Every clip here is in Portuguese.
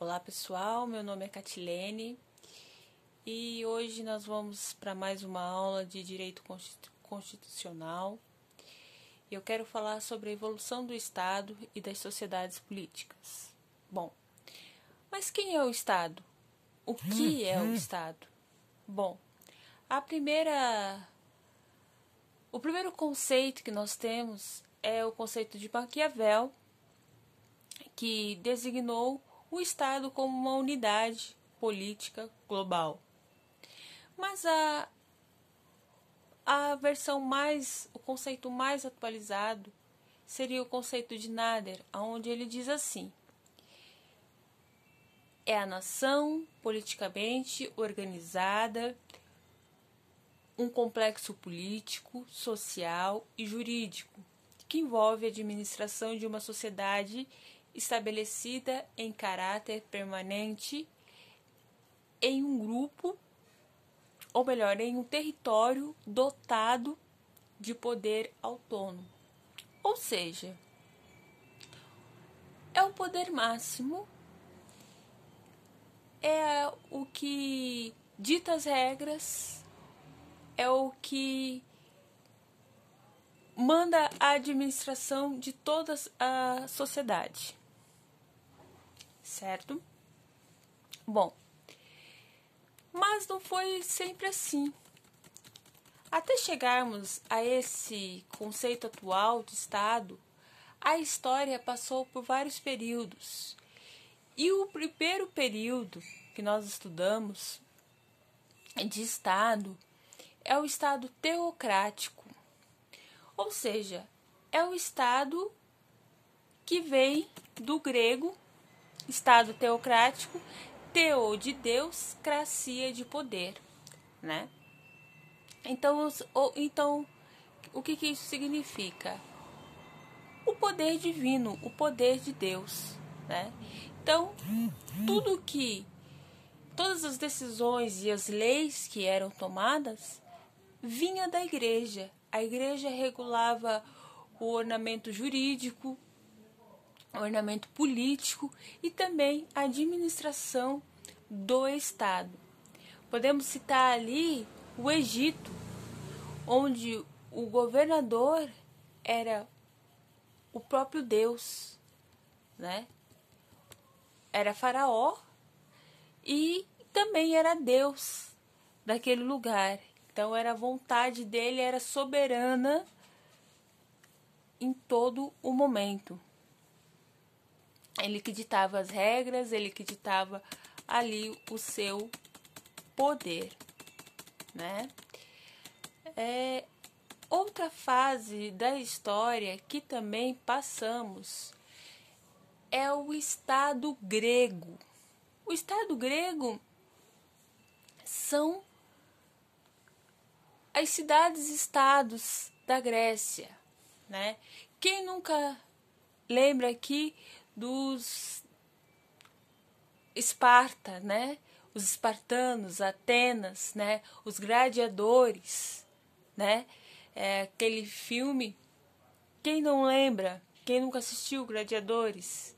Olá pessoal, meu nome é Catilene e hoje nós vamos para mais uma aula de Direito Constitucional. Eu quero falar sobre a evolução do Estado e das sociedades políticas. Bom, mas quem é o Estado? O que é o Estado? Bom, o primeiro conceito que nós temos é o conceito de Maquiavel, que designou o Estado como uma unidade política global. Mas o conceito mais atualizado seria o conceito de Nader, onde ele diz assim: é a nação politicamente organizada, um complexo político, social e jurídico, que envolve a administração de uma sociedade estabelecida em caráter permanente em um grupo, ou melhor, em um território dotado de poder autônomo. Ou seja, é o poder máximo, é o que dita as regras, é o que manda a administração de toda a sociedade. Certo? Bom, mas não foi sempre assim. Até chegarmos a esse conceito atual de Estado, a história passou por vários períodos. E o primeiro período que nós estudamos de Estado é o Estado teocrático. Ou seja, é o Estado que vem do grego Estado teocrático, teo de Deus, cracia de poder, né? Então, o que isso significa? O poder divino, o poder de Deus, né? Então, todas as decisões e as leis que eram tomadas vinha da igreja. A igreja regulava o ornamento jurídico, o ornamento político e também a administração do Estado. Podemos citar ali o Egito, onde o governador era o próprio Deus, né? Era Faraó e também era Deus daquele lugar. Então a vontade dele era soberana em todo o momento. Ele que ditava as regras, ele que ditava ali o seu poder, né? Outra fase da história que também passamos é o Estado grego. O Estado grego são as cidades-estados da Grécia, né? Quem nunca lembra aqui dos Esparta, né? Os espartanos, Atenas, né? Os gladiadores, né? Aquele filme, quem não lembra? Quem nunca assistiu Gladiadores?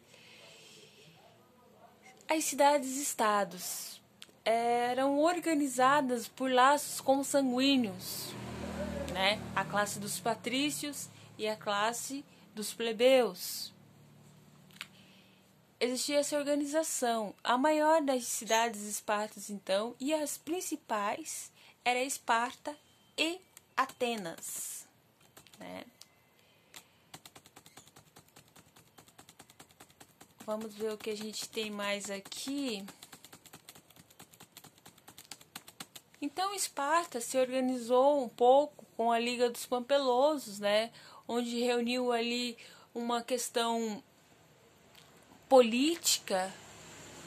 As cidades-estados eram organizadas por laços consanguíneos, né? A classe dos patrícios e a classe dos plebeus. Existia essa organização. A maior das cidades espartas, então, e as principais era Esparta e Atenas, né? Vamos ver o que a gente tem mais aqui. Então, Esparta se organizou um pouco com a Liga dos Pampelosos, né? Onde reuniu ali uma questão política,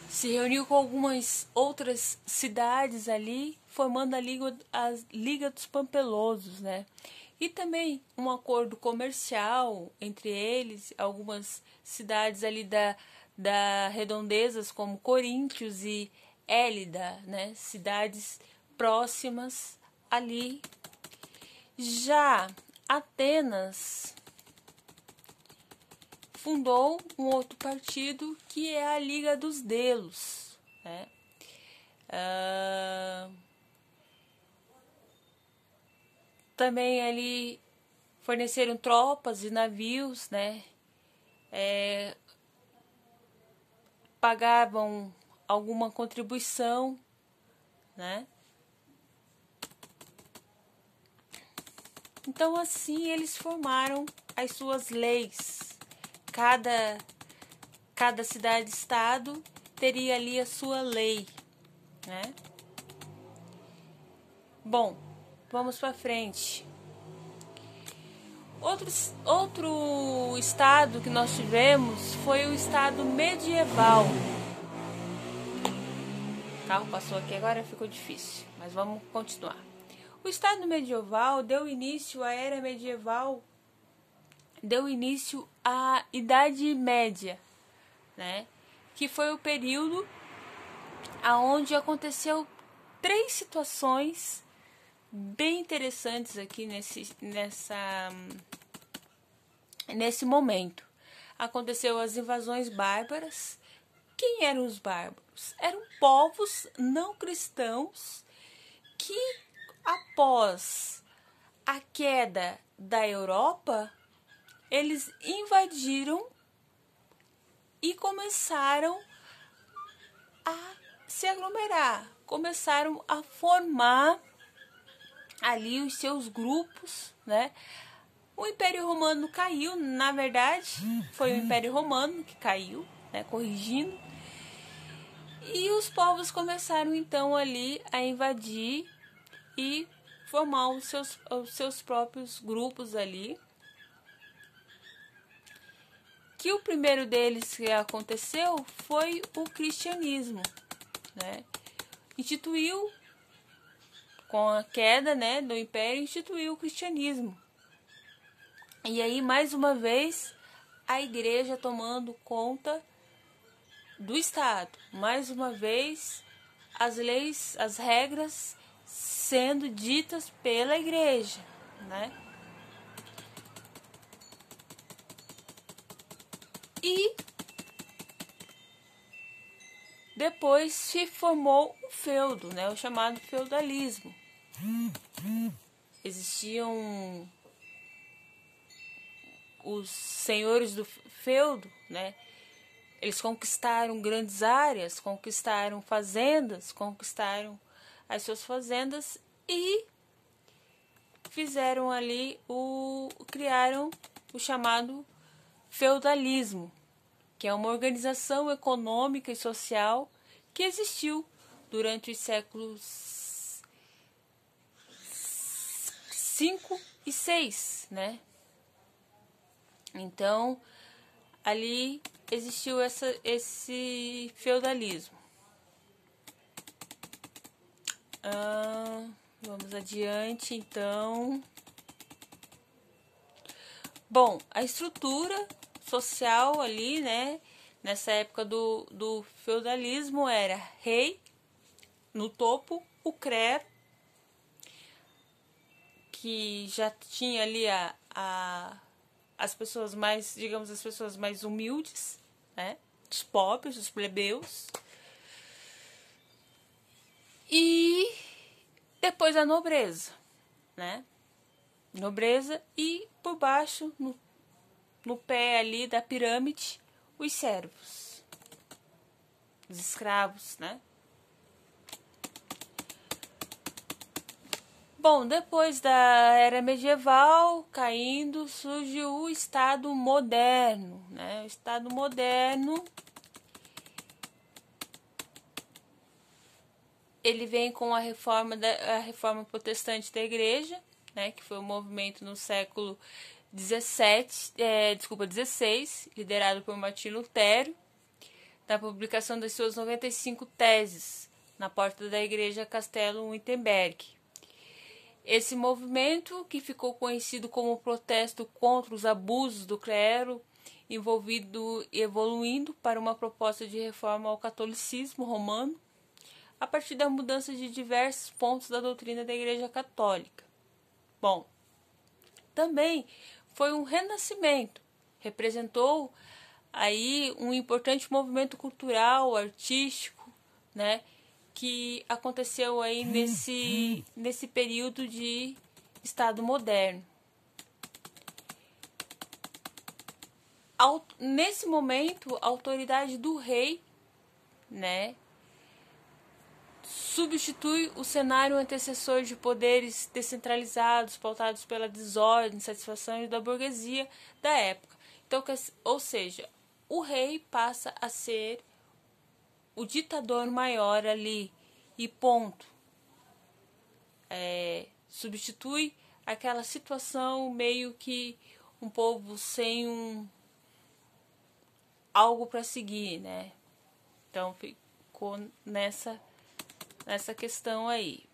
se reuniu com algumas outras cidades ali, formando a Liga dos Pampelosos, né? E também um acordo comercial entre eles, algumas cidades ali da redondezas, como Coríntios e Élida, né? Cidades próximas ali. Já Atenas fundou um outro partido que é a Liga dos Delos, né? Também ali forneceram tropas e navios, né? Pagavam alguma contribuição, né? Então assim eles formaram as suas leis. Cada cidade-estado teria ali a sua lei, né? Bom, vamos para frente. Outro estado que nós tivemos foi o estado medieval. O carro passou aqui agora, ficou difícil, mas vamos continuar. O estado medieval deu início à era medieval, deu início à Idade Média, né? Que foi o período aonde aconteceu 3 situações bem interessantes aqui nesse momento. Aconteceu as invasões bárbaras. Quem eram os bárbaros? Eram povos não cristãos que, após a queda da Europa, eles invadiram e começaram a se aglomerar, começaram a formar ali os seus grupos, né? O Império Romano caiu, na verdade, foi o Império Romano que caiu, né? Corrigindo. E os povos começaram então ali a invadir e formar os seus próprios grupos ali. Que o primeiro deles que aconteceu foi o cristianismo, né? Instituiu, com a queda, né, do império, instituiu o cristianismo. E aí, mais uma vez, a igreja tomando conta do Estado. Mais uma vez, as leis, as regras sendo ditas pela igreja, né? E depois se formou o feudo, né, o chamado feudalismo. Existiam os senhores do feudo, né? Eles conquistaram grandes áreas, conquistaram fazendas, conquistaram as suas fazendas e fizeram ali criaram o chamado feudalismo, que é uma organização econômica e social que existiu durante os séculos 5 e 6, né? Então, ali existiu esse feudalismo. Vamos adiante, então. Bom, a estrutura social ali, né? Nessa época do feudalismo era rei, no topo, o clero, que já tinha ali as pessoas mais, digamos, as pessoas mais humildes, né? Os pobres, os plebeus. E depois a nobreza, né? Nobreza e por baixo, no pé ali da pirâmide, os servos, os escravos, né? Bom, depois da era medieval caindo, surge o Estado moderno, né? O Estado moderno, ele vem com a reforma protestante da Igreja, né? Que foi um movimento no século XVI, liderado por Martinho Lutero, da publicação das suas 95 teses na porta da Igreja Castelo Wittenberg. Esse movimento, que ficou conhecido como protesto contra os abusos do clero envolvido e evoluindo para uma proposta de reforma ao catolicismo romano, a partir da mudança de diversos pontos da doutrina da Igreja Católica. Bom, também foi um renascimento, representou aí um importante movimento cultural, artístico, né, que aconteceu aí nesse período de Estado moderno. Nesse momento, a autoridade do rei, né, substitui o cenário antecessor de poderes descentralizados, pautados pela desordem, satisfação da burguesia da época. Então, ou seja, o rei passa a ser o ditador maior ali e ponto. Substitui aquela situação meio que um povo sem algo para seguir, né? Então ficou nessa questão aí.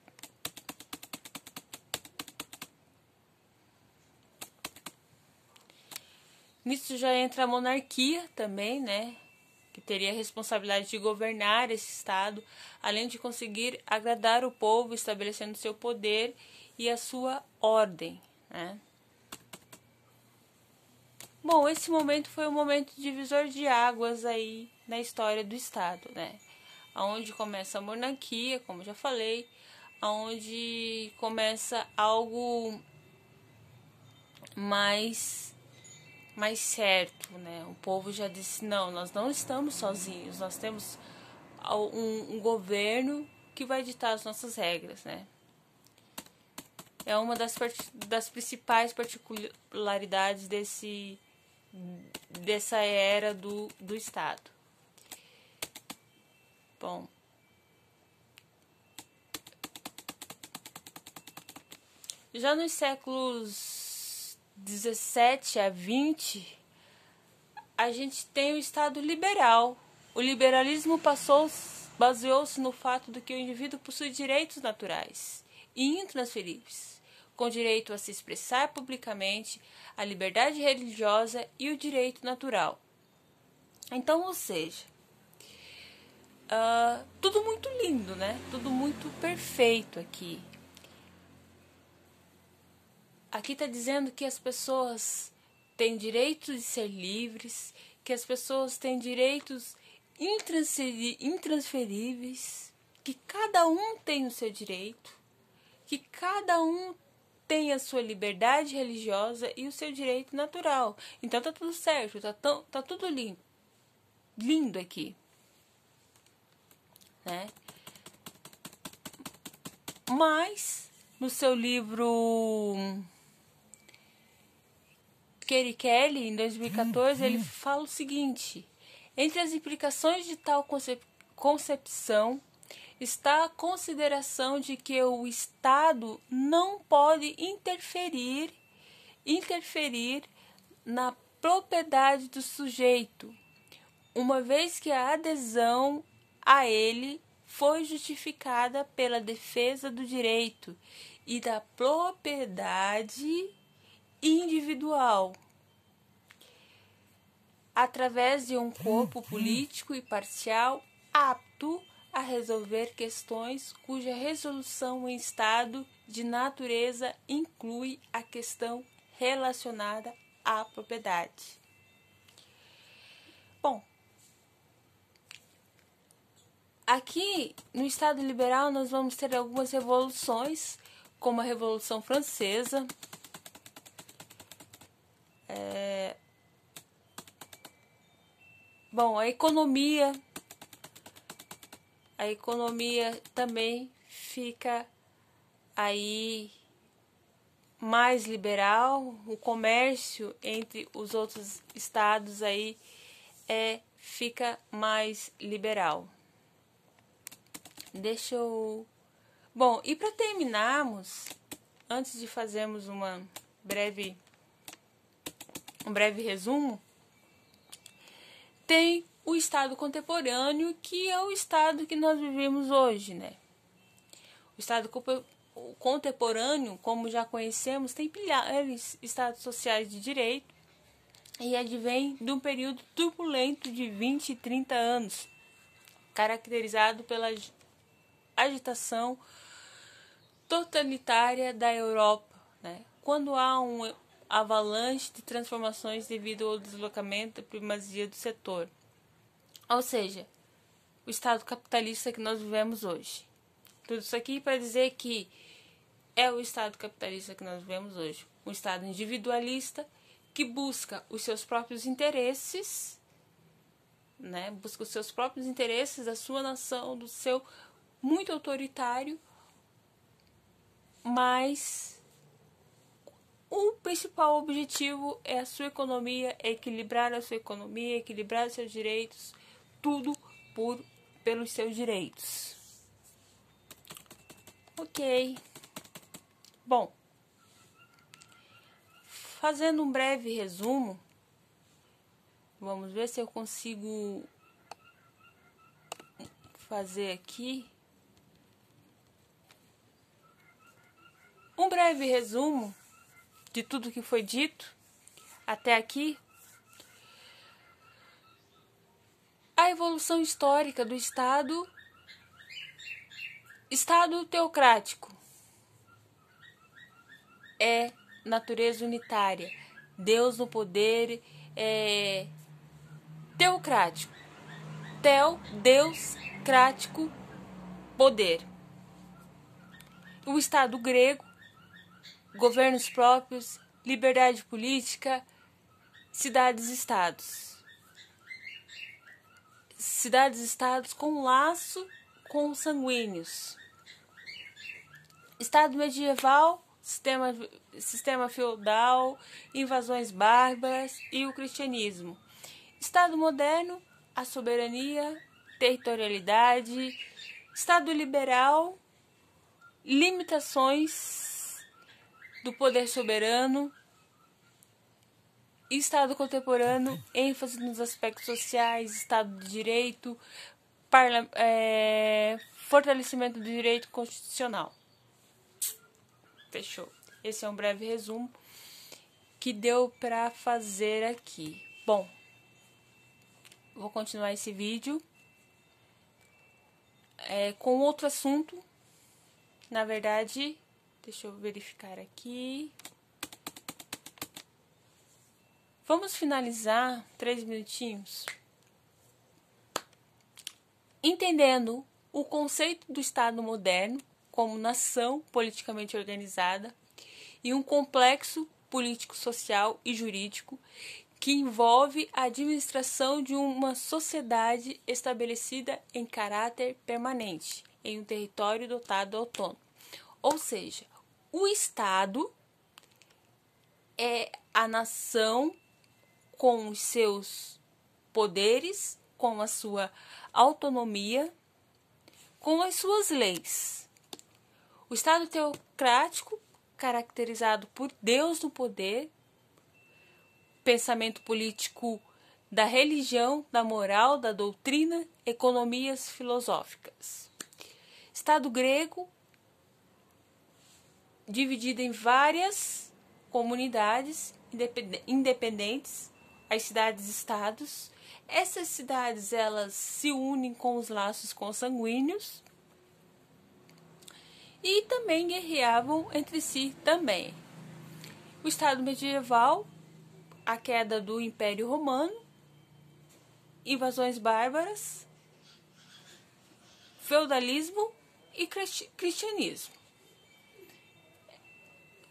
Nisso já entra a monarquia também, né? Que teria a responsabilidade de governar esse estado, além de conseguir agradar o povo, estabelecendo seu poder e a sua ordem, né? Bom, esse momento foi um momento divisor de águas aí na história do estado, né? Onde começa a monarquia, como já falei, onde começa algo mais certo, né? O povo já disse, não, nós não estamos sozinhos, nós temos um governo que vai ditar as nossas regras, né? É uma das principais particularidades dessa era do Estado. Bom, já nos séculos 17 a 20, a gente tem o Estado liberal. O liberalismo baseou-se no fato de que o indivíduo possui direitos naturais e intransferíveis, com direito a se expressar publicamente, a liberdade religiosa e o direito natural. Então, ou seja, tudo muito lindo, né? Tudo muito perfeito aqui. Aqui está dizendo que as pessoas têm direito de ser livres, que as pessoas têm direitos intransferíveis, que cada um tem o seu direito, que cada um tem a sua liberdade religiosa e o seu direito natural. Então tá tudo certo, tá tudo lindo aqui, né? Mas no seu livro Kerry Kelly, em 2014, ele fala o seguinte: entre as implicações de tal concepção está a consideração de que o Estado não pode interferir na propriedade do sujeito, uma vez que a adesão a ele foi justificada pela defesa do direito e da propriedade individual, através de um corpo político e parcial apto a resolver questões cuja resolução em estado de natureza inclui a questão relacionada à propriedade. Bom, aqui no Estado liberal nós vamos ter algumas revoluções, como a Revolução Francesa, Bom, a economia também fica aí mais liberal, o comércio entre os outros estados aí fica mais liberal. Bom, e para terminarmos, antes de fazermos um breve resumo, tem o estado contemporâneo, que é o estado que nós vivemos hoje, né? O estado contemporâneo, como já conhecemos, tem pilares estados sociais de direito e advém de um período turbulento de 20 e 30 anos, caracterizado pela agitação totalitária da Europa, né? Quando há avalanche de transformações devido ao deslocamento da primazia do setor. Ou seja, o Estado capitalista que nós vivemos hoje. Tudo isso aqui para dizer que é o Estado capitalista que nós vivemos hoje. Um Estado individualista que busca os seus próprios interesses, né? Busca os seus próprios interesses da sua nação, do seu muito autoritário, mas o principal objetivo é a sua economia, é equilibrar a sua economia, equilibrar os seus direitos, tudo pelos seus direitos. Ok. Bom, fazendo um breve resumo, vamos ver se eu consigo fazer aqui um breve resumo de tudo que foi dito até aqui. A evolução histórica do Estado teocrático é natureza unitária. Deus no poder é teocrático. Deus, crático, poder. O Estado grego, governos próprios, liberdade política, cidades-estados. Cidades-estados com laço com sanguíneos. Estado medieval, sistema feudal, invasões bárbaras e o cristianismo. Estado moderno, a soberania, territorialidade. Estado liberal, limitações do poder soberano. Estado contemporâneo, ênfase nos aspectos sociais, Estado de Direito, fortalecimento do direito constitucional. Fechou. Esse é um breve resumo que deu para fazer aqui. Bom, vou continuar esse vídeo com outro assunto. Na verdade, deixa eu verificar aqui. Vamos finalizar 3 minutinhos entendendo o conceito do Estado moderno como nação politicamente organizada e um complexo político-social e jurídico que envolve a administração de uma sociedade estabelecida em caráter permanente em um território dotado autônomo. Ou seja, o Estado é a nação com os seus poderes, com a sua autonomia, com as suas leis. O Estado teocrático, caracterizado por Deus no poder, pensamento político da religião, da moral, da doutrina, economias filosóficas. Estado grego, dividido em várias comunidades independentes, as cidades-estados. Essas cidades, elas se unem com os laços consanguíneos e também guerreavam entre si também. O Estado medieval, a queda do Império Romano, invasões bárbaras, feudalismo e cristianismo.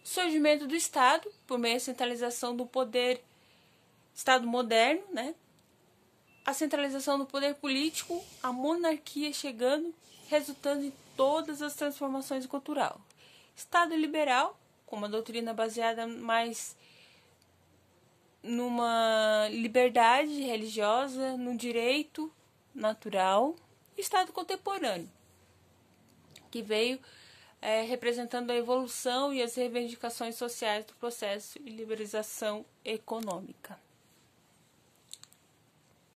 Surgimento do Estado, por meio da centralização do poder, Estado moderno, né? A centralização do poder político, a monarquia chegando, resultando em todas as transformações culturais. Estado liberal, com uma doutrina baseada mais numa liberdade religiosa, no direito natural. Estado contemporâneo, que veio representando a evolução e as reivindicações sociais do processo de liberalização econômica.